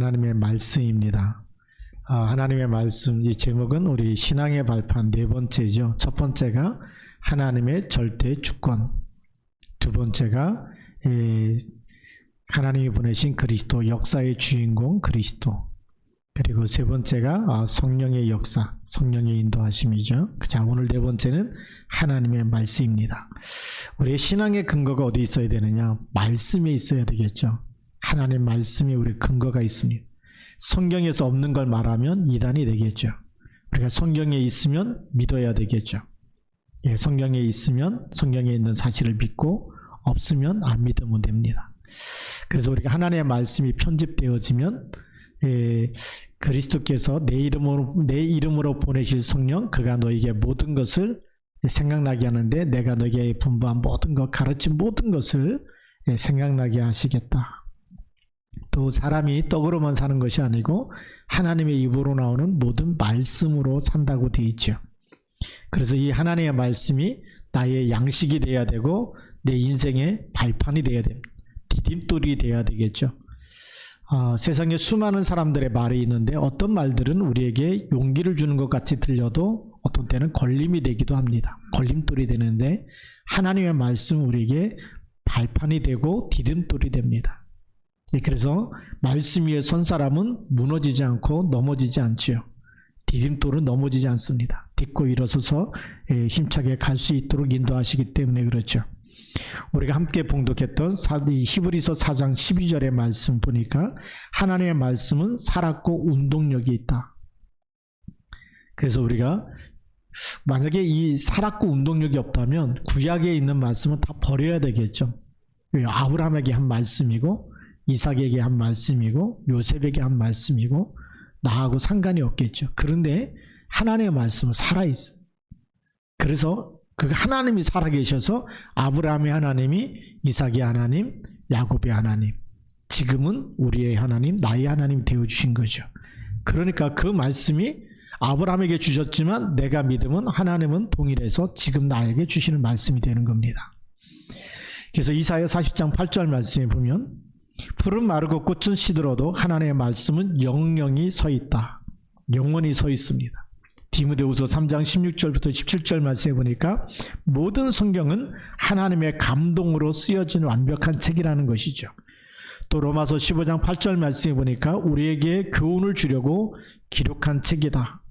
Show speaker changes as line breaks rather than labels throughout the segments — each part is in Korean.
하나님의 말씀입니다. 하나님의 말씀, 이 제목은 우리 신앙의 발판 네 번째죠. 첫 번째가 하나님의 절대 주권, 두 번째가 하나님이 보내신 그리스도, 역사의 주인공 그리스도, 그리고 세 번째가 성령의 역사, 성령의 인도하심이죠. 자, 오늘 네 번째는 하나님의 말씀입니다. 우리의 신앙의 근거가 어디 있어야 되느냐? 말씀에 있어야 되겠죠. 하나님의 말씀이 우리 근거가 있습니다. 성경에서 없는 걸 말하면 이단이 되겠죠. 우리가 성경에 있으면 믿어야 되겠죠. 성경에 있으면 성경에 있는 사실을 믿고 없으면 안 믿으면 됩니다. 그래서 우리가 하나님의 말씀이 편집되어지면 그리스도께서 내 이름으로 보내실 성령, 그가 너에게 모든 것을 생각나게 하는데 내가 너에게 분부한 모든 것, 가르친 모든 것을 생각나게 하시겠다. 또 사람이 떡으로만 사는 것이 아니고 하나님의 입으로 나오는 모든 말씀으로 산다고 되어 있죠. 그래서 이 하나님의 말씀이 나의 양식이 되어야 되고 내 인생의 발판이 되어야 됩니다. 디딤돌이 되어야 되겠죠. 세상에 수많은 사람들의 말이 있는데 어떤 말들은 우리에게 용기를 주는 것 같이 들려도 어떤 때는 걸림이 되기도 합니다. 걸림돌이 되는데 하나님의 말씀은 우리에게 발판이 되고 디딤돌이 됩니다. 그래서 말씀 위에 선 사람은 무너지지 않고 넘어지지 않지요. 디딤돌은 넘어지지 않습니다. 딛고 일어서서 힘차게 갈 수 있도록 인도하시기 때문에 그렇죠. 우리가 함께 봉독했던 히브리서 4장 12절의 말씀 보니까 하나님의 말씀은 살았고 운동력이 있다. 그래서 우리가 만약에 이 살았고 운동력이 없다면 구약에 있는 말씀은 다 버려야 되겠죠. 아브라함에게 한 말씀이고 이삭에게 한 말씀이고 요셉에게 한 말씀이고 나하고 상관이 없겠죠. 그런데 하나님의 말씀은 살아있어요. 그래서 그 하나님이 살아계셔서 아브라함의 하나님이 이삭의 하나님, 야곱의 하나님, 지금은 우리의 하나님, 나의 하나님 되어주신 거죠. 그러니까 그 말씀이 아브라함에게 주셨지만 내가 믿으면 하나님은 동일해서 지금 나에게 주시는 말씀이 되는 겁니다. 그래서 이사야 40장 8절 말씀에 보면 풀은 마르고 꽃은 시들어도 하나님의 말씀은 영영이 서 있다. 영원히 서 있습니다. 디모데후서 3장 16절부터 17절 말씀해 보니까 모든 성경은 하나님의 감동으로 쓰여진 완벽한 책이라는 것이죠. 또 로마서 15장 8절 말씀해 보니까 우리에게 교훈을 주려고 기록한 책이다.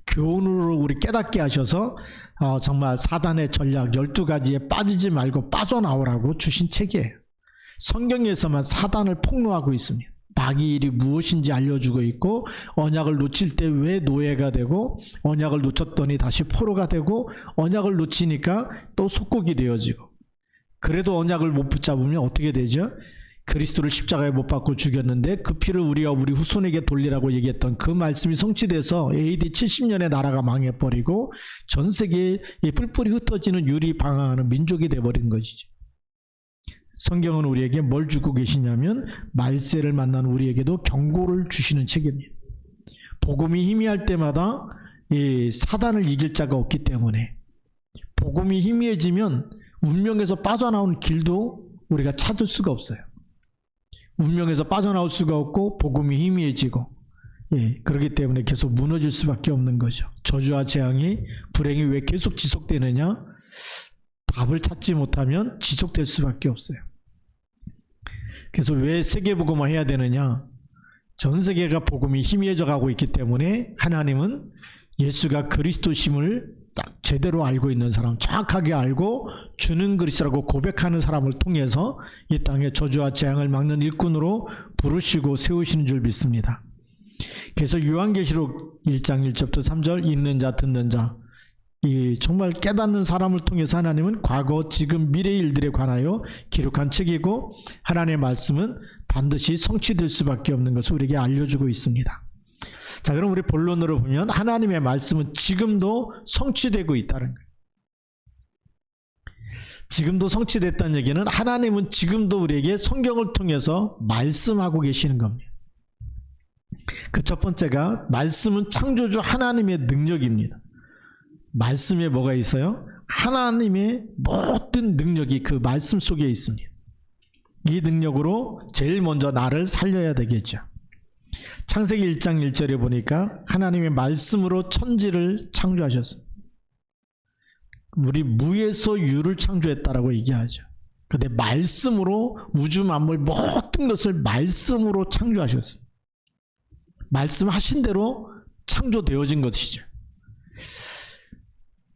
교훈으로 우리 깨닫게 하셔서 정말 사단의 전략 12가지에 빠지지 말고 빠져나오라고 주신 책이에요. 성경에서만 사단을 폭로하고 있습니다. 마귀의 일이 무엇인지 알려주고 있고 언약을 놓칠 때 왜 노예가 되고 언약을 놓쳤더니 다시 포로가 되고 언약을 놓치니까 또 속국이 되어지고 그래도 언약을 못 붙잡으면 어떻게 되죠? 그리스도를 십자가에 못 박고 죽였는데 그 피를 우리와 우리 후손에게 돌리라고 얘기했던 그 말씀이 성취돼서 AD 70년에 나라가 망해버리고 전 세계에 뿔뿔이 흩어지는 유리 방황하는 민족이 돼버린 것이죠. 성경은 우리에게 뭘 주고 계시냐면 말세를 만난 우리에게도 경고를 주시는 책입니다. 복음이 희미할 때마다 사단을 이길 자가 없기 때문에 복음이 희미해지면 운명에서 빠져나오는 길도 우리가 찾을 수가 없어요. 운명에서 빠져나올 수가 없고 복음이 희미해지고 그렇기 때문에 계속 무너질 수밖에 없는 거죠. 저주와 재앙이 불행이 왜 계속 지속되느냐? 답을 찾지 못하면 지속될 수밖에 없어요. 그래서 왜 세계복음화 해야 되느냐? 전 세계가 복음이 희미해져 가고 있기 때문에 하나님은 예수가 그리스도심을 딱 제대로 알고 있는 사람, 정확하게 알고 주는 그리스도라고 고백하는 사람을 통해서 이 땅에 저주와 재앙을 막는 일꾼으로 부르시고 세우시는 줄 믿습니다. 그래서 요한계시록 1장 1절부터 3절 있는 자 듣는 자, 정말 깨닫는 사람을 통해서 하나님은 과거, 지금, 미래의 일들에 관하여 기록한 책이고 하나님의 말씀은 반드시 성취될 수밖에 없는 것을 우리에게 알려주고 있습니다. 자, 그럼 우리 본론으로 보면 하나님의 말씀은 지금도 성취되고 있다는 거예요. 지금도 성취됐다는 얘기는 하나님은 지금도 우리에게 성경을 통해서 말씀하고 계시는 겁니다. 그 첫 번째가 말씀은 창조주 하나님의 능력입니다. 말씀에 뭐가 있어요? 하나님의 모든 능력이 그 말씀 속에 있습니다. 이 능력으로 제일 먼저 나를 살려야 되겠죠. 창세기 1장 1절에 보니까 하나님의 말씀으로 천지를 창조하셨어요. 우리 무에서 유를 창조했다라고 얘기하죠. 근데 말씀으로 우주 만물 모든 것을 말씀으로 창조하셨어요. 말씀하신 대로 창조되어진 것이죠.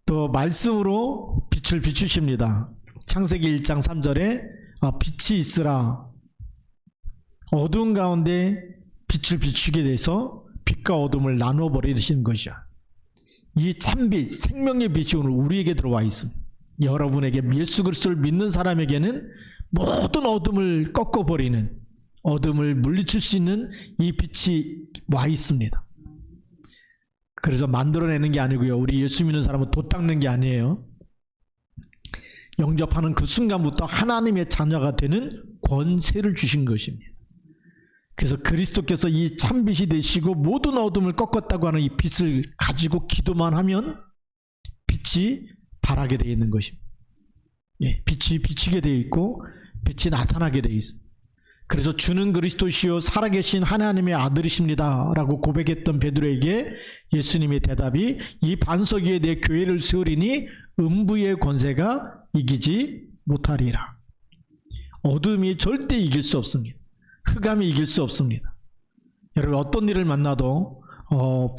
또 말씀으로 빛을 비추십니다. 창세기 1장 3절에 빛이 있으라. 어두운 가운데 빛을 비추게 돼서 빛과 어둠을 나누어 버리시는 것이야. 이 참빛, 생명의 빛이 오늘 우리에게 들어와 있습니다. 여러분에게 예수 그리스도를 믿는 사람에게는 모든 어둠을 꺾어버리는, 어둠을 물리칠 수 있는 이 빛이 와 있습니다. 그래서 만들어내는 게 아니고요. 우리 예수 믿는 사람은 돛 닦는 게 아니에요. 영접하는 그 순간부터 하나님의 자녀가 되는 권세를 주신 것입니다. 그래서 그리스도께서 이 참빛이 되시고 모든 어둠을 꺾었다고 하는 이 빛을 가지고 기도만 하면 빛이 발하게 되어 있는 것입니다. 예, 빛이 비치게 되어 있고 빛이 나타나게 되어 있습니다. 그래서 주는 그리스도시요 살아계신 하나님의 아들이십니다 라고 고백했던 베드로에게 예수님의 대답이 이 반석 위에 내 교회를 세우리니 음부의 권세가 이기지 못하리라. 어둠이 절대 이길 수 없습니다. 흑암이 이길 수 없습니다. 여러분 어떤 일을 만나도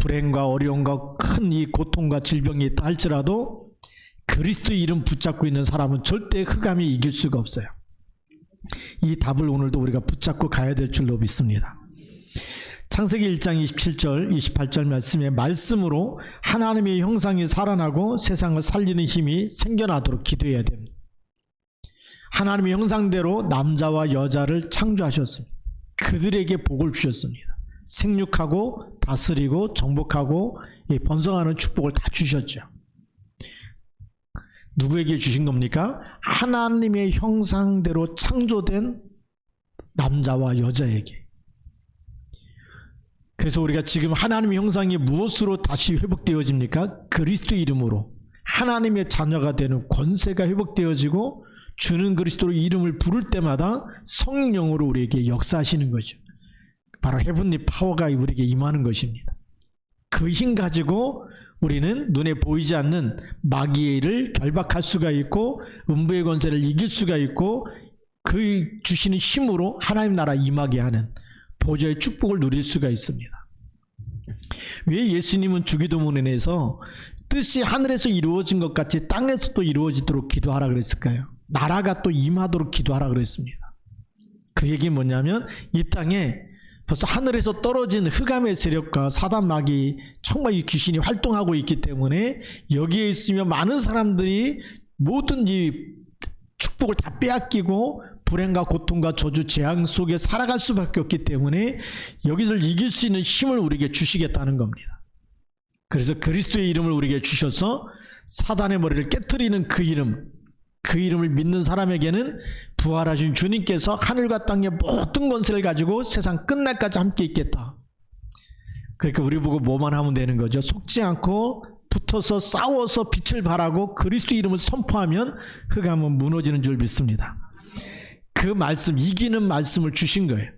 불행과 어려움과 큰 이 고통과 질병이 있다 할지라도 그리스도의 이름 붙잡고 있는 사람은 절대 흑암이 이길 수가 없어요. 이 답을 오늘도 우리가 붙잡고 가야 될 줄로 믿습니다. 창세기 1장 27절 28절 말씀에 말씀으로 하나님의 형상이 살아나고 세상을 살리는 힘이 생겨나도록 기도해야 됩니다. 하나님의 형상대로 남자와 여자를 창조하셨습니다. 그들에게 복을 주셨습니다. 생육하고 다스리고 정복하고 번성하는 축복을 다 주셨죠. 누구에게 주신 겁니까? 하나님의 형상대로 창조된 남자와 여자에게. 그래서 우리가 지금 하나님의 형상이 무엇으로 다시 회복되어집니까? 그리스도 이름으로 하나님의 자녀가 되는 권세가 회복되어지고 주는 그리스도의 이름을 부를 때마다 성령으로 우리에게 역사하시는 거죠. 바로 헤븐리 파워가 우리에게 임하는 것입니다. 그 힘 가지고 우리는 눈에 보이지 않는 마귀의 일을 결박할 수가 있고 음부의 권세를 이길 수가 있고 그 주시는 힘으로 하나님 나라 임하게 하는 보좌의 축복을 누릴 수가 있습니다. 왜 예수님은 주기도문에서 뜻이 하늘에서 이루어진 것 같이 땅에서도 이루어지도록 기도하라 그랬을까요? 나라가 또 임하도록 기도하라 그랬습니다. 그 얘기는 뭐냐면 이 땅에 벌써 하늘에서 떨어진 흑암의 세력과 사단 마귀 정말 이 귀신이 활동하고 있기 때문에 여기에 있으면 많은 사람들이 모든 이 축복을 다 빼앗기고 불행과 고통과 저주 재앙 속에 살아갈 수밖에 없기 때문에 여기를 이길 수 있는 힘을 우리에게 주시겠다는 겁니다. 그래서 그리스도의 이름을 우리에게 주셔서 사단의 머리를 깨트리는 그 이름을 믿는 사람에게는 부활하신 주님께서 하늘과 땅의 모든 권세를 가지고 세상 끝날까지 함께 있겠다. 그러니까 우리 보고 뭐만 하면 되는 거죠. 속지 않고 붙어서 싸워서 빛을 발하고 그리스도 이름을 선포하면 흑암은 무너지는 줄 믿습니다. 그 말씀, 이기는 말씀을 주신 거예요.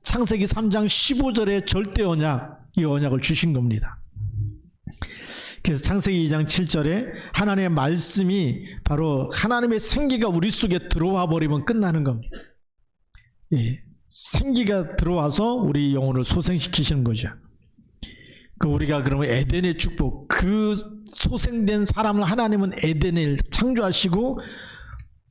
창세기 3장 15절에 절대 언약, 이 언약을 주신 겁니다. 그래서 창세기 2장 7절에 하나님의 말씀이 바로 하나님의 생기가 우리 속에 들어와 버리면 끝나는 겁니다. 예, 생기가 들어와서 우리 영혼을 소생시키시는 거죠. 그 우리가 그러면 에덴의 축복, 그 소생된 사람을 하나님은 에덴을 창조하시고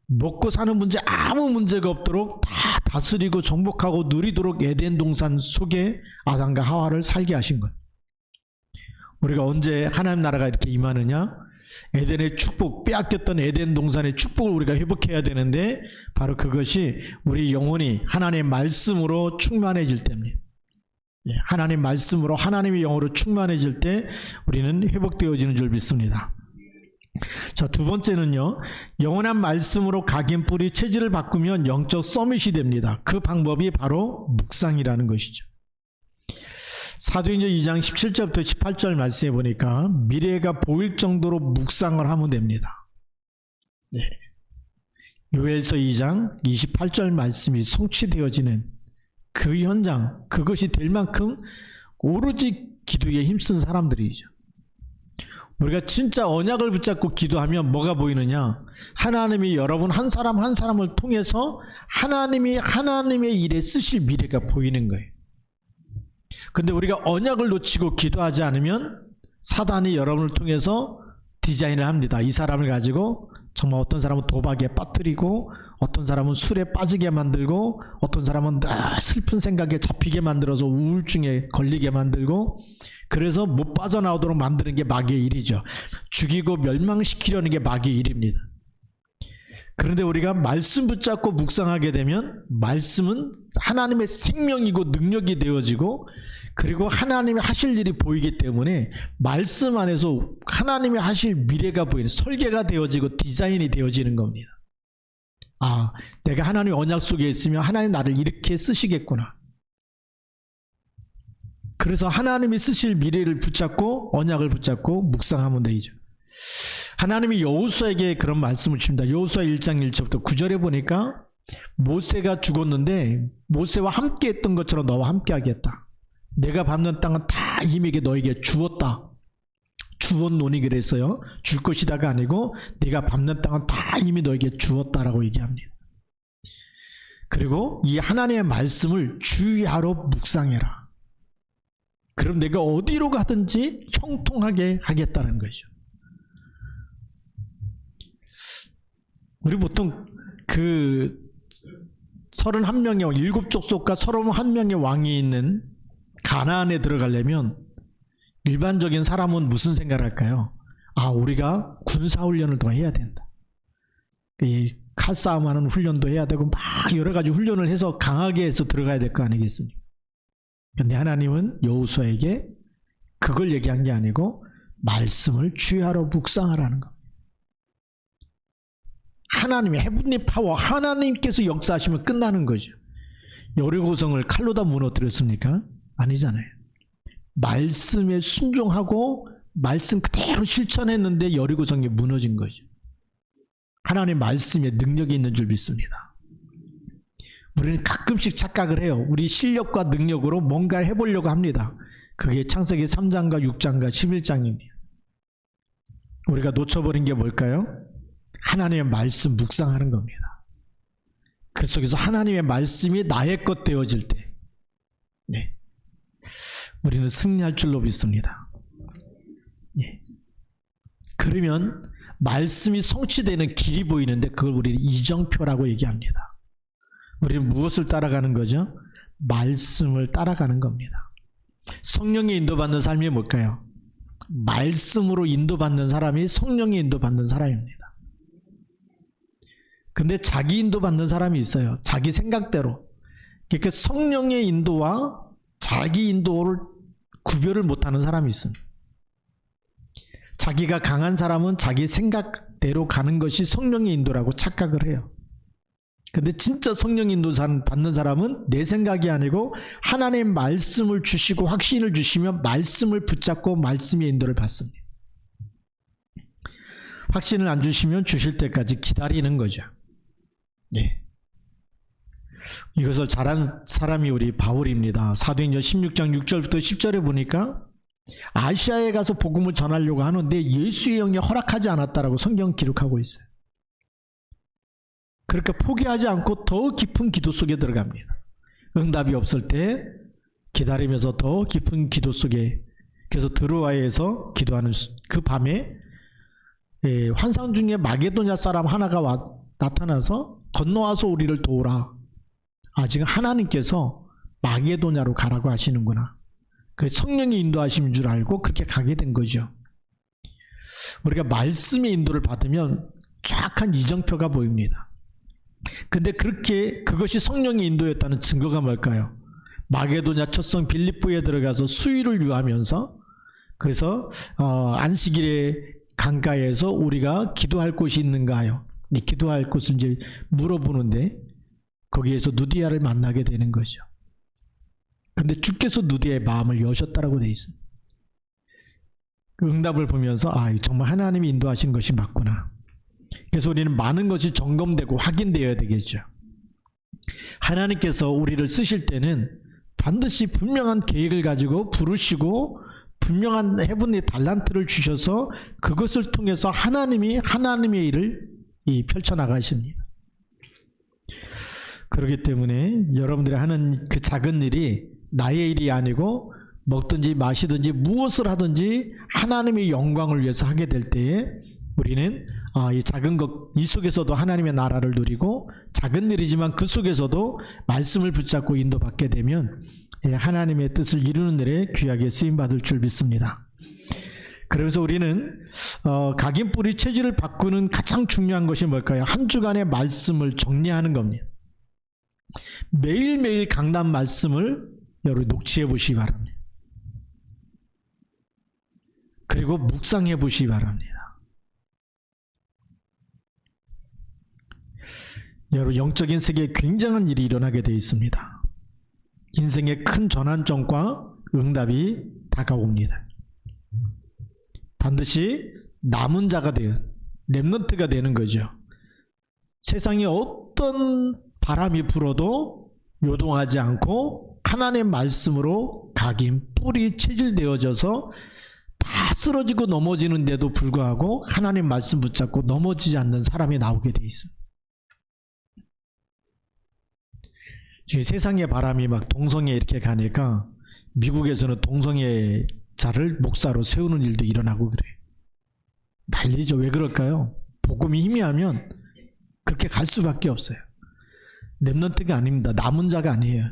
먹고 사는 문제 아무 문제가 없도록 다 다스리고 정복하고 누리도록 에덴 동산 속에 아담과 하와를 살게 하신 거예요. 우리가 언제 하나님 나라가 이렇게 임하느냐? 에덴의 축복, 빼앗겼던 에덴 동산의 축복을 우리가 회복해야 되는데 바로 그것이 우리 영혼이 하나님의 말씀으로 충만해질 때입니다. 하나님 말씀으로 하나님의 영으로 충만해질 때 우리는 회복되어지는 줄 믿습니다. 자, 두 번째는요, 영원한 말씀으로 각인 뿌리 체질을 바꾸면 영적 서밋이 됩니다. 그 방법이 바로 묵상이라는 것이죠. 사도행전 2장 17절부터 18절 말씀해 보니까 미래가 보일 정도로 묵상을 하면 됩니다. 네. 요엘서 2장 28절 말씀이 성취되어지는 그 현장, 그것이 될 만큼 오로지 기도에 힘쓴 사람들이죠. 우리가 진짜 언약을 붙잡고 기도하면 뭐가 보이느냐? 하나님이 여러분 한 사람 한 사람을 통해서 하나님이 하나님의 일에 쓰실 미래가 보이는 거예요. 근데 우리가 언약을 놓치고 기도하지 않으면 사단이 여러분을 통해서 디자인을 합니다. 이 사람을 가지고 정말 어떤 사람은 도박에 빠뜨리고, 어떤 사람은 술에 빠지게 만들고, 어떤 사람은 슬픈 생각에 잡히게 만들어서 우울증에 걸리게 만들고, 그래서 못 빠져나오도록 만드는 게 마귀의 일이죠. 죽이고 멸망시키려는 게 마귀의 일입니다. 그런데 우리가 말씀 붙잡고 묵상하게 되면 말씀은 하나님의 생명이고 능력이 되어지고, 그리고 하나님이 하실 일이 보이기 때문에 말씀 안에서 하나님이 하실 미래가 보이는, 설계가 되어지고 디자인이 되어지는 겁니다. 아, 내가 하나님의 언약 속에 있으면 하나님 나를 이렇게 쓰시겠구나. 그래서 하나님이 쓰실 미래를 붙잡고 언약을 붙잡고 묵상하면 되죠. 하나님이 여호수아에게 그런 말씀을 주십니다. 여호수아 1장 1절부터 9절에 보니까 모세가 죽었는데 모세와 함께 했던 것처럼 너와 함께 하겠다. 내가 밟는 땅은 다 이미게 너에게 주었다. 주었노니 그랬어요. 줄 것이다가 아니고 네가 밟는 땅은 다 이미 너에게 주었다라고 얘기합니다. 그리고 이 하나님의 말씀을 주의하러 묵상해라. 그럼 내가 어디로 가든지 형통하게 하겠다는 거죠. 우리 보통 그 31명의 7족속과 31명의 왕이 있는 가나안에 들어가려면 일반적인 사람은 무슨 생각을 할까요? 아, 우리가 군사훈련을 더 해야 된다. 이 칼싸움하는 훈련도 해야 되고 막 여러 가지 훈련을 해서 강하게 해서 들어가야 될 거 아니겠습니까? 그런데 하나님은 여호수아에게 그걸 얘기한 게 아니고 말씀을 주의하러 묵상하라는 겁니다. 하나님의 헤븐리 파워, 하나님께서 역사하시면 끝나는 거죠. 여리고성을 칼로 다 무너뜨렸습니까? 아니잖아요. 말씀에 순종하고 말씀 그대로 실천했는데 여리고성이 무너진 거죠. 하나님 말씀에 능력이 있는 줄 믿습니다. 우리는 가끔씩 착각을 해요. 우리 실력과 능력으로 뭔가 해보려고 합니다. 그게 창세기 3장과 6장과 11장입니다. 우리가 놓쳐버린 게 뭘까요? 하나님의 말씀 묵상하는 겁니다. 그 속에서 하나님의 말씀이 나의 것 되어질 때, 네, 우리는 승리할 줄로 믿습니다. 네. 그러면 말씀이 성취되는 길이 보이는데 그걸 우리는 이정표라고 얘기합니다. 우리는 무엇을 따라가는 거죠? 말씀을 따라가는 겁니다. 성령의 인도받는 삶이 뭘까요? 말씀으로 인도받는 사람이 성령의 인도받는 사람입니다. 근데 자기 인도받는 사람이 있어요. 자기 생각대로. 그러니까 성령의 인도와 자기 인도를 구별을 못하는 사람이 있습니다. 자기가 강한 사람은 자기 생각대로 가는 것이 성령의 인도라고 착각을 해요. 근데 진짜 성령 인도 받는 사람은 내 생각이 아니고 하나님의 말씀을 주시고 확신을 주시면 말씀을 붙잡고 말씀의 인도를 받습니다. 확신을 안 주시면 주실 때까지 기다리는 거죠. 네. 이것을 잘한 사람이 우리 바울입니다. 사도행전 16장 6절부터 10절에 보니까 아시아에 가서 복음을 전하려고 하는데 예수의 영이 허락하지 않았다라고 성경 기록하고 있어요. 그러니까 포기하지 않고 더 깊은 기도 속에 들어갑니다. 응답이 없을 때 기다리면서 더 깊은 기도 속에, 그래서 드로아에서 기도하는 그 밤에 환상 중에 마게도냐 사람 하나가 나타나서 건너와서 우리를 도우라. 아, 지금 하나님께서 마게도냐로 가라고 하시는구나. 그 성령이 인도하시는 줄 알고 그렇게 가게 된 거죠. 우리가 말씀의 인도를 받으면 쫙한 이정표가 보입니다. 근데 그것이 성령의 인도였다는 증거가 뭘까요? 마게도냐 첫성 빌립보에 들어가서 수위를 유하면서, 그래서 안식일에 강가에서 우리가 기도할 곳이 있는가요? 기도할 곳을 이제 물어보는데 거기에서 누디아를 만나게 되는 거죠. 근데 주께서 누디아의 마음을 여셨다라고 되어 있습니다. 그 응답을 보면서 정말 하나님이 인도하신 것이 맞구나. 그래서 우리는 많은 것이 점검되고 확인되어야 되겠죠. 하나님께서 우리를 쓰실 때는 반드시 분명한 계획을 가지고 부르시고 분명한 해분의 달란트를 주셔서 그것을 통해서 하나님의 일을 펼쳐나가십니다. 그렇기 때문에 여러분들이 하는 그 작은 일이 나의 일이 아니고 먹든지 마시든지 무엇을 하든지 하나님의 영광을 위해서 하게 될 때에 우리는 이 작은 것, 이 속에서도 하나님의 나라를 누리고 작은 일이지만 그 속에서도 말씀을 붙잡고 인도받게 되면 하나님의 뜻을 이루는 일에 귀하게 쓰임받을 줄 믿습니다. 그래서 우리는 각인뿌리 체질을 바꾸는 가장 중요한 것이 뭘까요? 한 주간의 말씀을 정리하는 겁니다. 매일매일 강단 말씀을 여러분 녹취해 보시기 바랍니다. 그리고 묵상해 보시기 바랍니다. 여러분 영적인 세계에 굉장한 일이 일어나게 되어 있습니다. 인생의 큰 전환점과 응답이 다가옵니다. 반드시 남은 자가 되어 렘넌트가 되는 거죠. 세상에 어떤 바람이 불어도 요동하지 않고 하나님의 말씀으로 각인 뿌리 체질되어져서 다 쓰러지고 넘어지는데도 불구하고 하나님 말씀 붙잡고 넘어지지 않는 사람이 나오게 되어 있습니다. 지금 세상의 바람이 막 동성애 이렇게 가니까 미국에서는 동성애자를 목사로 세우는 일도 일어나고 그래요. 난리죠. 왜 그럴까요? 복음이 희미하면 그렇게 갈 수밖에 없어요. 렘넌트가 아닙니다. 남은 자가 아니에요.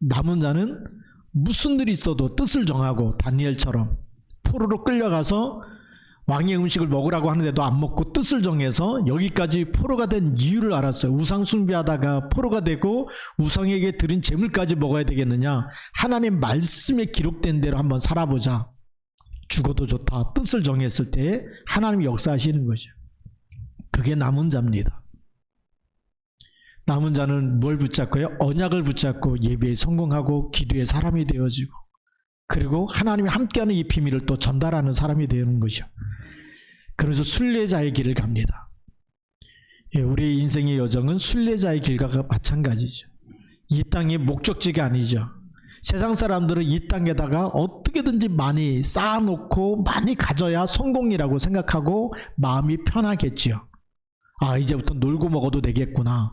남은 자는 무슨 일이 있어도 뜻을 정하고 다니엘처럼 포로로 끌려가서 왕의 음식을 먹으라고 하는데도 안 먹고 뜻을 정해서 여기까지 포로가 된 이유를 알았어요. 우상 숭배하다가 포로가 되고 우상에게 드린 재물까지 먹어야 되겠느냐. 하나님 말씀에 기록된 대로 한번 살아보자. 죽어도 좋다. 뜻을 정했을 때 하나님이 역사하시는 거죠. 그게 남은 자입니다. 남은 자는 뭘 붙잡고요? 언약을 붙잡고 예배에 성공하고 기도의 사람이 되어지고 그리고 하나님이 함께하는 이 비밀을 또 전달하는 사람이 되는 거죠. 그래서 순례자의 길을 갑니다. 우리 인생의 여정은 순례자의 길과 마찬가지죠. 이 땅의 목적지가 아니죠. 세상 사람들은 이 땅에다가 어떻게든지 많이 쌓아놓고 많이 가져야 성공이라고 생각하고 마음이 편하겠지요. 이제부터 놀고 먹어도 되겠구나.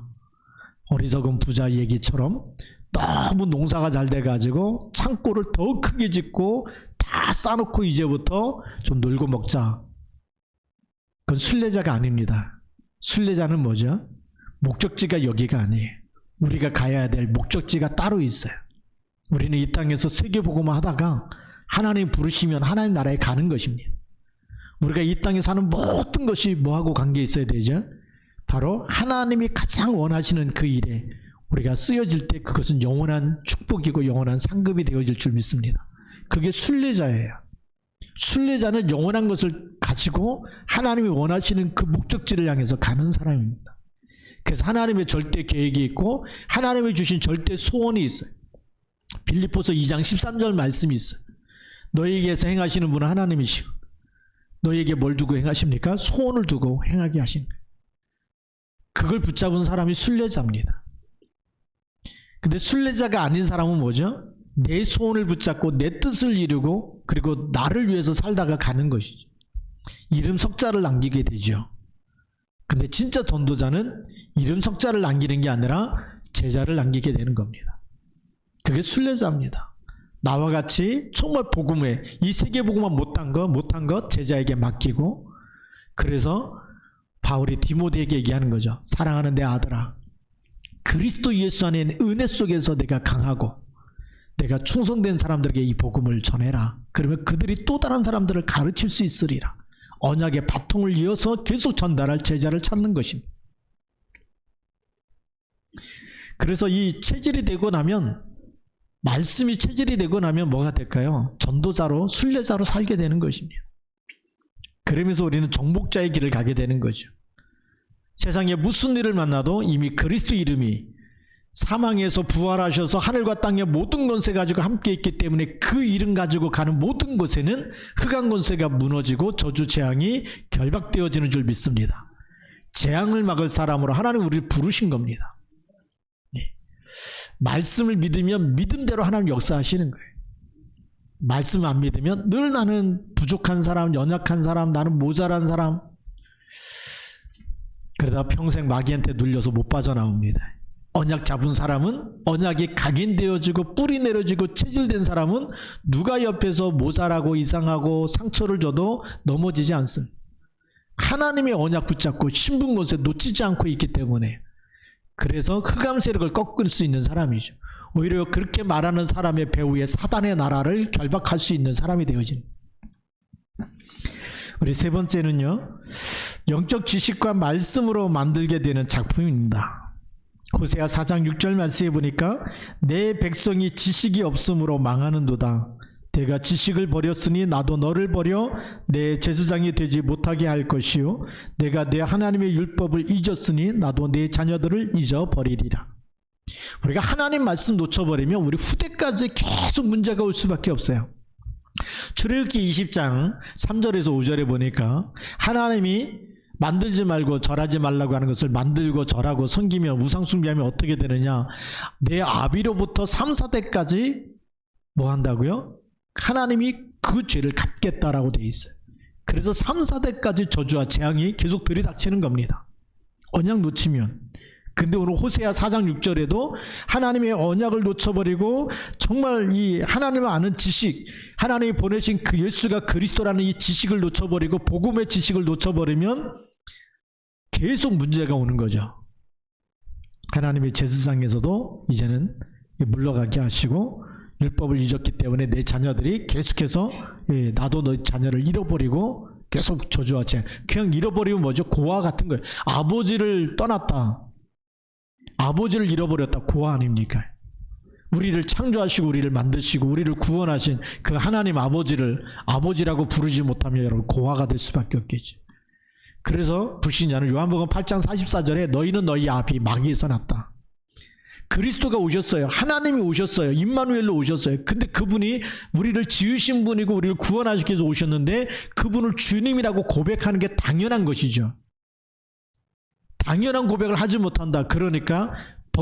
어리석은 부자 얘기처럼 너무 농사가 잘 돼가지고 창고를 더 크게 짓고 다 쌓아놓고 이제부터 좀 놀고 먹자. 그건 순례자가 아닙니다. 순례자는 뭐죠? 목적지가 여기가 아니에요. 우리가 가야 될 목적지가 따로 있어요. 우리는 이 땅에서 세계복음화 하다가 하나님 부르시면 하나님 나라에 가는 것입니다. 우리가 이 땅에 사는 모든 것이 뭐하고 관계 있어야 되죠? 바로 하나님이 가장 원하시는 그 일에 우리가 쓰여질 때 그것은 영원한 축복이고 영원한 상급이 되어질 줄 믿습니다. 그게 순례자예요. 순례자는 영원한 것을 가지고 하나님이 원하시는 그 목적지를 향해서 가는 사람입니다. 그래서 하나님의 절대 계획이 있고 하나님이 주신 절대 소원이 있어요. 빌립보서 2장 13절 말씀이 있어요. 너희에게서 행하시는 분은 하나님이시고 너희에게 뭘 두고 행하십니까? 소원을 두고 행하게 하시는 거예요. 그걸 붙잡은 사람이 순례자입니다. 근데 순례자가 아닌 사람은 뭐죠? 내 소원을 붙잡고 내 뜻을 이루고 그리고 나를 위해서 살다가 가는 것이죠. 이름 석자를 남기게 되죠. 근데 진짜 전도자는 이름 석자를 남기는 게 아니라 제자를 남기게 되는 겁니다. 그게 순례자입니다. 나와 같이 정말 복음에 이 세계 복음만 못한 것 제자에게 맡기고 그래서 바울이 디모데에게 얘기하는 거죠. 사랑하는 내 아들아, 그리스도 예수 안에 있는 은혜 속에서 내가 강하고 내가 충성된 사람들에게 이 복음을 전해라. 그러면 그들이 또 다른 사람들을 가르칠 수 있으리라. 언약의 바통을 이어서 계속 전달할 제자를 찾는 것입니다. 그래서 이 체질이 되고 나면 말씀이 체질이 되고 나면 뭐가 될까요? 전도자로 순례자로 살게 되는 것입니다. 그러면서 우리는 정복자의 길을 가게 되는 거죠. 세상에 무슨 일을 만나도 이미 그리스도 이름이 사망에서 부활하셔서 하늘과 땅의 모든 권세 가지고 함께 있기 때문에 그 이름 가지고 가는 모든 곳에는 흑암 권세가 무너지고 저주 재앙이 결박되어지는 줄 믿습니다. 재앙을 막을 사람으로 하나님 우리를 부르신 겁니다. 말씀을 믿으면 믿음대로 하나님 역사하시는 거예요. 말씀 안 믿으면 늘 나는 부족한 사람, 연약한 사람, 나는 모자란 사람, 그러다 평생 마귀한테 눌려서 못 빠져나옵니다. 언약 잡은 사람은 언약이 각인되어지고 뿌리 내려지고 체질된 사람은 누가 옆에서 모자라고 이상하고 상처를 줘도 넘어지지 않습니다. 하나님의 언약 붙잡고 신분 것에 놓치지 않고 있기 때문에, 그래서 흑암 세력을 꺾을 수 있는 사람이죠. 오히려 그렇게 말하는 사람의 배후에 사단의 나라를 결박할 수 있는 사람이 되어집니다. 우리 세 번째는요, 영적 지식과 말씀으로 만들게 되는 작품입니다. 호세아 4장 6절 말씀에 보니까 내 백성이 지식이 없으므로 망하는도다. 내가 지식을 버렸으니 나도 너를 버려 내 제사장이 되지 못하게 할 것이요, 내가 내 하나님의 율법을 잊었으니 나도 내 자녀들을 잊어버리리라. 우리가 하나님 말씀 놓쳐버리면 우리 후대까지 계속 문제가 올 수밖에 없어요. 출애굽기 20장 3절에서 5절에 보니까 하나님이 만들지 말고 절하지 말라고 하는 것을 만들고 절하고 섬기면, 우상 숭배하면 어떻게 되느냐, 내 아비로부터 3, 4대까지 뭐 한다고요? 하나님이 그 죄를 갚겠다라고 되어 있어요. 그래서 3, 4대까지 저주와 재앙이 계속 들이닥치는 겁니다, 언약 놓치면. 근데 오늘 호세아 4장 6절에도 하나님의 언약을 놓쳐버리고 정말 이 하나님을 아는 지식, 하나님이 보내신 그 예수가 그리스도라는 이 지식을 놓쳐버리고 복음의 지식을 놓쳐버리면 계속 문제가 오는 거죠. 하나님의 제사장에서도 이제는 물러가게 하시고, 율법을 잊었기 때문에 내 자녀들이 계속해서 나도 너희 자녀를 잃어버리고 계속 저주와 재앙. 그냥 잃어버리면 뭐죠? 고아 같은 거예요. 아버지를 떠났다, 아버지를 잃어버렸다, 고아 아닙니까? 우리를 창조하시고 우리를 만드시고 우리를 구원하신 그 하나님 아버지를 아버지라고 부르지 못하면 여러분 고아가 될 수밖에 없겠죠. 그래서 불신자는 요한복음 8장 44절에 너희는 너희 아비 마귀에서 났다. 그리스도가 오셨어요. 하나님이 오셨어요. 임마누엘로 오셨어요. 근데 그분이 우리를 지으신 분이고 우리를 구원하시기 위해서 오셨는데 그분을 주님이라고 고백하는 게 당연한 것이죠. 당연한 고백을 하지 못한다. 그러니까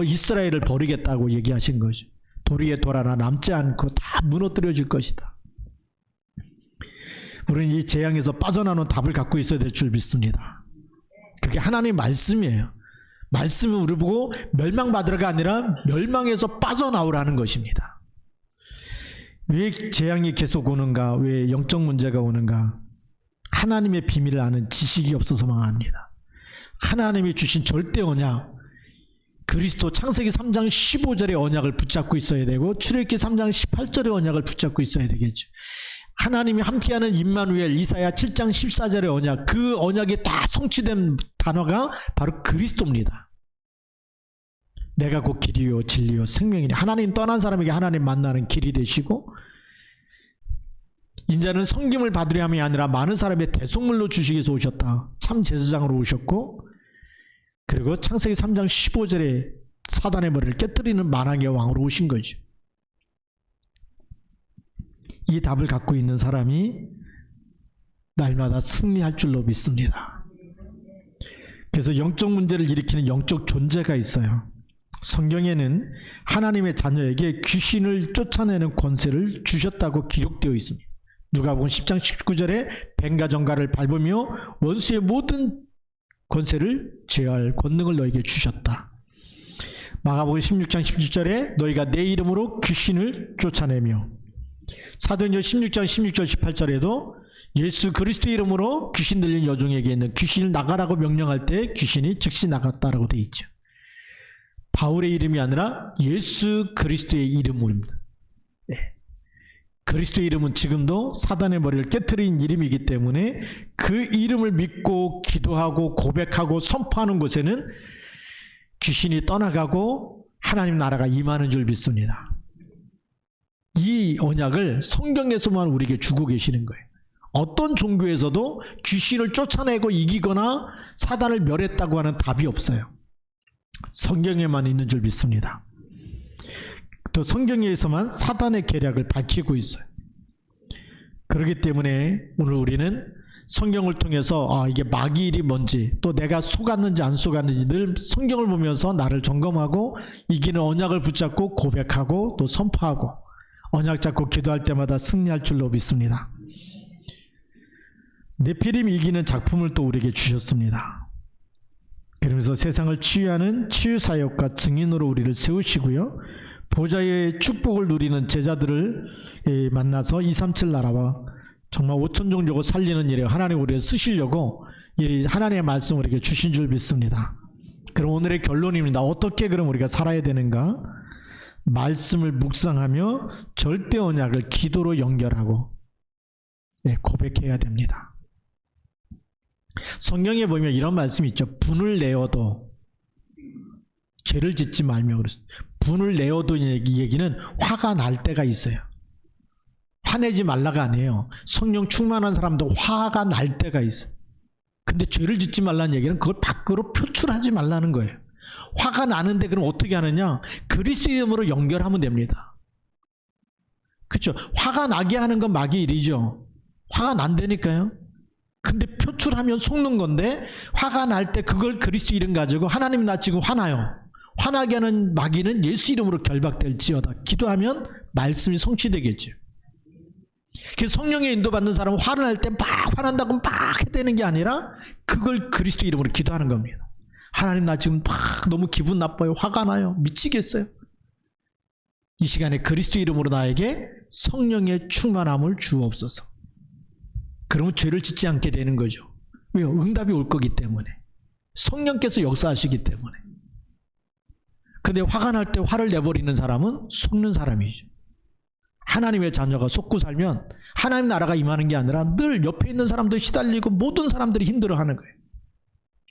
이스라엘을 버리겠다고 얘기하신 거죠. 도리에 돌아나 남지 않고 다 무너뜨려질 것이다. 우리는 이 재앙에서 빠져나오는 답을 갖고 있어야 될 줄 믿습니다. 그게 하나님의 말씀이에요. 말씀은 우리 보고 멸망받으라가 아니라 멸망에서 빠져나오라는 것입니다. 왜 재앙이 계속 오는가? 왜 영적 문제가 오는가? 하나님의 비밀을 아는 지식이 없어서 망합니다. 하나님이 주신 절대 언약, 그리스도 창세기 3장 15절의 언약을 붙잡고 있어야 되고 출애굽기 3장 18절의 언약을 붙잡고 있어야 되겠죠. 하나님이 함께하는 임마누엘 이사야 7장 14절의 언약, 그 언약이 다 성취된 단어가 바로 그리스도입니다. 내가 곧 길이요 진리요 생명이니, 하나님 떠난 사람에게 하나님 만나는 길이 되시고, 인자는 섬김을 받으려 함이 아니라 많은 사람의 대속물로 주시기 위해서 오셨다. 참 제사장으로 오셨고, 그리고 창세기 3장 15절에 사단의 머리를 깨뜨리는 만왕의 왕으로 오신 거죠. 이 답을 갖고 있는 사람이 날마다 승리할 줄로 믿습니다. 그래서 영적 문제를 일으키는 영적 존재가 있어요. 성경에는 하나님의 자녀에게 귀신을 쫓아내는 권세를 주셨다고 기록되어 있습니다. 누가복음 10장 19절에 뱀과 정갈을 밟으며 원수의 모든 권세를 제어할 권능을 너에게 주셨다. 마가복음 16장 17절에 너희가 내 이름으로 귀신을 쫓아내며, 사도행전 16장 16절 18절에도 예수 그리스도의 이름으로 귀신 들린 여종에게 있는 귀신을 나가라고 명령할 때 귀신이 즉시 나갔다라고 되어 있죠. 바울의 이름이 아니라 예수 그리스도의 이름입니다. 네. 그리스도의 이름은 지금도 사단의 머리를 깨트린 이름이기 때문에 그 이름을 믿고 기도하고 고백하고 선포하는 곳에는 귀신이 떠나가고 하나님 나라가 임하는 줄 믿습니다. 이 언약을 성경에서만 우리에게 주고 계시는 거예요. 어떤 종교에서도 귀신을 쫓아내고 이기거나 사단을 멸했다고 하는 답이 없어요. 성경에만 있는 줄 믿습니다. 또 성경에서만 사단의 계략을 밝히고 있어요. 그렇기 때문에 오늘 우리는 성경을 통해서 이게 마귀 일이 뭔지, 또 내가 속았는지 안 속았는지 늘 성경을 보면서 나를 점검하고 이기는 언약을 붙잡고 고백하고 또 선포하고 언약 잡고 기도할 때마다 승리할 줄로 믿습니다. 네피림이 이기는 작품을 또 우리에게 주셨습니다. 그러면서 세상을 치유하는 치유사역과 증인으로 우리를 세우시고요, 보좌의 축복을 누리는 제자들을 만나서 237 나라와 정말 5천 종족을 살리는 일에 하나님 우리를 쓰시려고 이 하나님의 말씀 우리에게 주신 줄 믿습니다. 그럼 오늘의 결론입니다. 어떻게 그럼 우리가 살아야 되는가? 말씀을 묵상하며 절대 언약을 기도로 연결하고 고백해야 됩니다. 성경에 보면 이런 말씀이 있죠. 분을 내어도 죄를 짓지 말며 그랬어요. 분을 내어도 이 얘기는 화가 날 때가 있어요. 화내지 말라가 아니에요. 성령 충만한 사람도 화가 날 때가 있어요. 근데 죄를 짓지 말라는 얘기는 그걸 밖으로 표출하지 말라는 거예요. 화가 나는데 그럼 어떻게 하느냐? 그리스도의 이름으로 연결하면 됩니다. 그렇죠? 화가 나게 하는 건 마귀 일이죠. 화가 난다니까요. 근데 표출하면 속는 건데 화가 날 때 그걸 그리스도 이름 가지고 하나님 나 지금 화나요. 화나게 하는 마귀는 예수 이름으로 결박될지어다. 기도하면 말씀이 성취되겠죠. 그래서 성령의 인도받는 사람은 화를 날 때 막 화난다고 막 해대는 게 아니라 그걸 그리스도 이름으로 기도하는 겁니다. 하나님 나 지금 막 너무 기분 나빠요. 화가 나요. 미치겠어요. 이 시간에 그리스도 이름으로 나에게 성령의 충만함을 주옵소서. 그러면 죄를 짓지 않게 되는 거죠. 왜요? 응답이 올 거기 때문에. 성령께서 역사하시기 때문에. 근데 화가 날 때 화를 내버리는 사람은 속는 사람이죠. 하나님의 자녀가 속고 살면 하나님 나라가 임하는 게 아니라 늘 옆에 있는 사람도 시달리고 모든 사람들이 힘들어하는 거예요.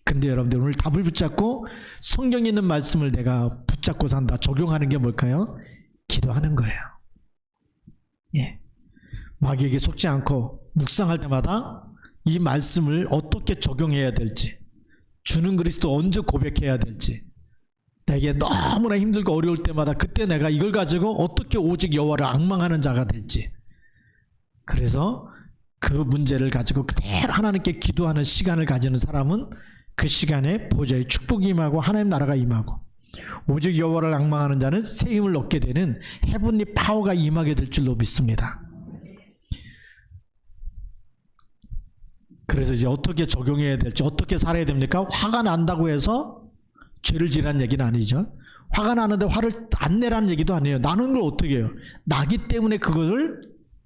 근데 여러분들 오늘 답을 붙잡고 성경에 있는 말씀을 내가 붙잡고 산다. 적용하는 게 뭘까요? 기도하는 거예요. 예. 마귀에게 속지 않고 묵상할 때마다 이 말씀을 어떻게 적용해야 될지, 주는 그리스도 언제 고백해야 될지, 내게 너무나 힘들고 어려울 때마다 그때 내가 이걸 가지고 어떻게 오직 여호와를 앙망하는 자가 될지, 그래서 그 문제를 가지고 그대로 하나님께 기도하는 시간을 가지는 사람은 그 시간에 보좌의 축복이 임하고 하나님 나라가 임하고, 오직 여호와를 앙망하는 자는 새 힘을 얻게 되는 헤븐리 파워가 임하게 될 줄로 믿습니다. 그래서 이제 어떻게 적용해야 될지, 어떻게 살아야 됩니까? 화가 난다고 해서 죄를 지라는 얘기는 아니죠. 화가 나는데 화를 안 내라는 얘기도 아니에요. 나는 걸 어떻게 해요? 나기 때문에 그것을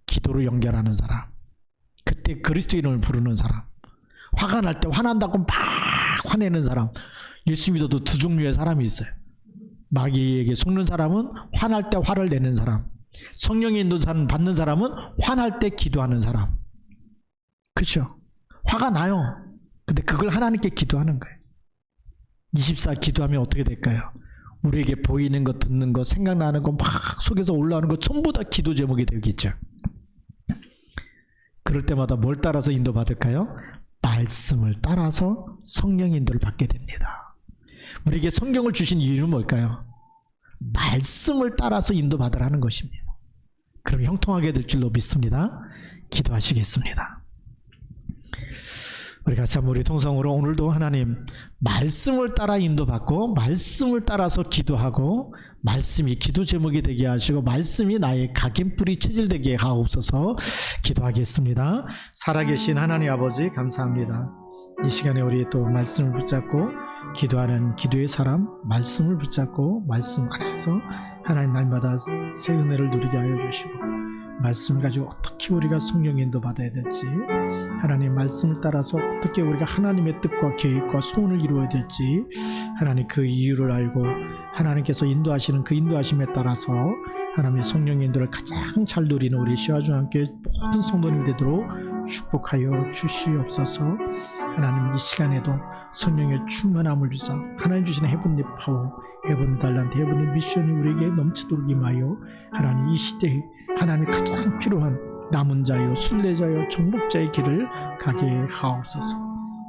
기도로 연결하는 사람, 그때 그리스도 이름을 부르는 사람, 화가 날 때 화난다고 막 화내는 사람. 예수 믿어도 두 종류의 사람이 있어요. 마귀에게 속는 사람은 화날 때 화를 내는 사람, 성령의 인도 받는 사람은 화날 때 기도하는 사람. 그렇죠? 화가 나요. 근데 그걸 하나님께 기도하는 거예요. 24 기도하면 어떻게 될까요? 우리에게 보이는 것, 듣는 것, 생각나는 것, 막 속에서 올라오는 것 전부 다 기도 제목이 되겠죠. 그럴 때마다 뭘 따라서 인도받을까요? 말씀을 따라서 성령의 인도를 받게 됩니다. 우리에게 성경을 주신 이유는 뭘까요? 말씀을 따라서 인도받으라는 것입니다. 그럼 형통하게 될 줄로 믿습니다. 기도하시겠습니다. 우리 같이 한번 우리 통성으로 오늘도 하나님 말씀을 따라 인도받고 말씀을 따라서 기도하고 말씀이 기도 제목이 되게 하시고 말씀이 나의 각인뿌리 체질되게 하옵소서. 기도하겠습니다. 살아계신 하나님 아버지 감사합니다. 이 시간에 우리 또 말씀을 붙잡고 기도하는 기도의 사람, 말씀을 붙잡고 말씀 안에서 하나님 날마다 새 은혜를 누리게 하여 주시고 말씀을 가지고 어떻게 우리가 성령 인도 받아야 될지, 하나님 말씀을 따라서 어떻게 우리가 하나님의 뜻과 계획과 소원을 이루어야 될지 하나님 그 이유를 알고 하나님께서 인도하시는 그 인도하심에 따라서 하나님의 성령의 인도를 가장 잘 누리는 우리 시와주와 함께 모든 성도님이 되도록 축복하여 주시옵소서. 하나님 이 시간에도 성령의 충만함을 주사 하나님 주시는 헤븐리 파워, 헤븐리 달란트, 헤븐리 미션이 우리에게 넘치도록 임하여 하나님 이 시대에 하나님이 가장 필요한 남은 자요, 순례자요, 정복자의 길을 가게 하옵소서.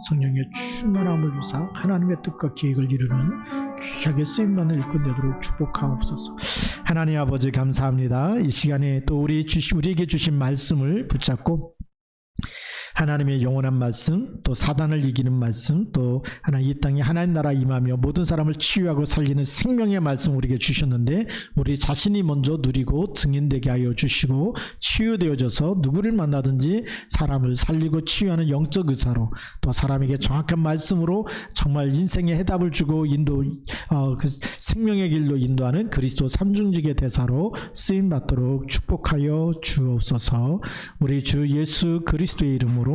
성령의 충만함을 주사 하나님의 뜻과 계획을 이루는 귀하게 쓰임받는 일꾼 되도록 축복하옵소서. 하나님 아버지 감사합니다. 이 시간에 또 우리에게 주신 말씀을 붙잡고 하나님의 영원한 말씀, 또 사단을 이기는 말씀, 또 하나님 이 땅에 하나님 나라 임하며 모든 사람을 치유하고 살리는 생명의 말씀 우리에게 주셨는데 우리 자신이 먼저 누리고 증인되게 하여 주시고 치유되어져서 누구를 만나든지 사람을 살리고 치유하는 영적 의사로 또 사람에게 정확한 말씀으로 정말 인생의 해답을 주고 그 생명의 길로 인도하는 그리스도 삼중직의 대사로 쓰임 받도록 축복하여 주옵소서. 우리 주 예수 그리스도의 이름으로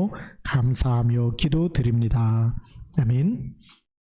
감사하며 기도드립니다. 아멘.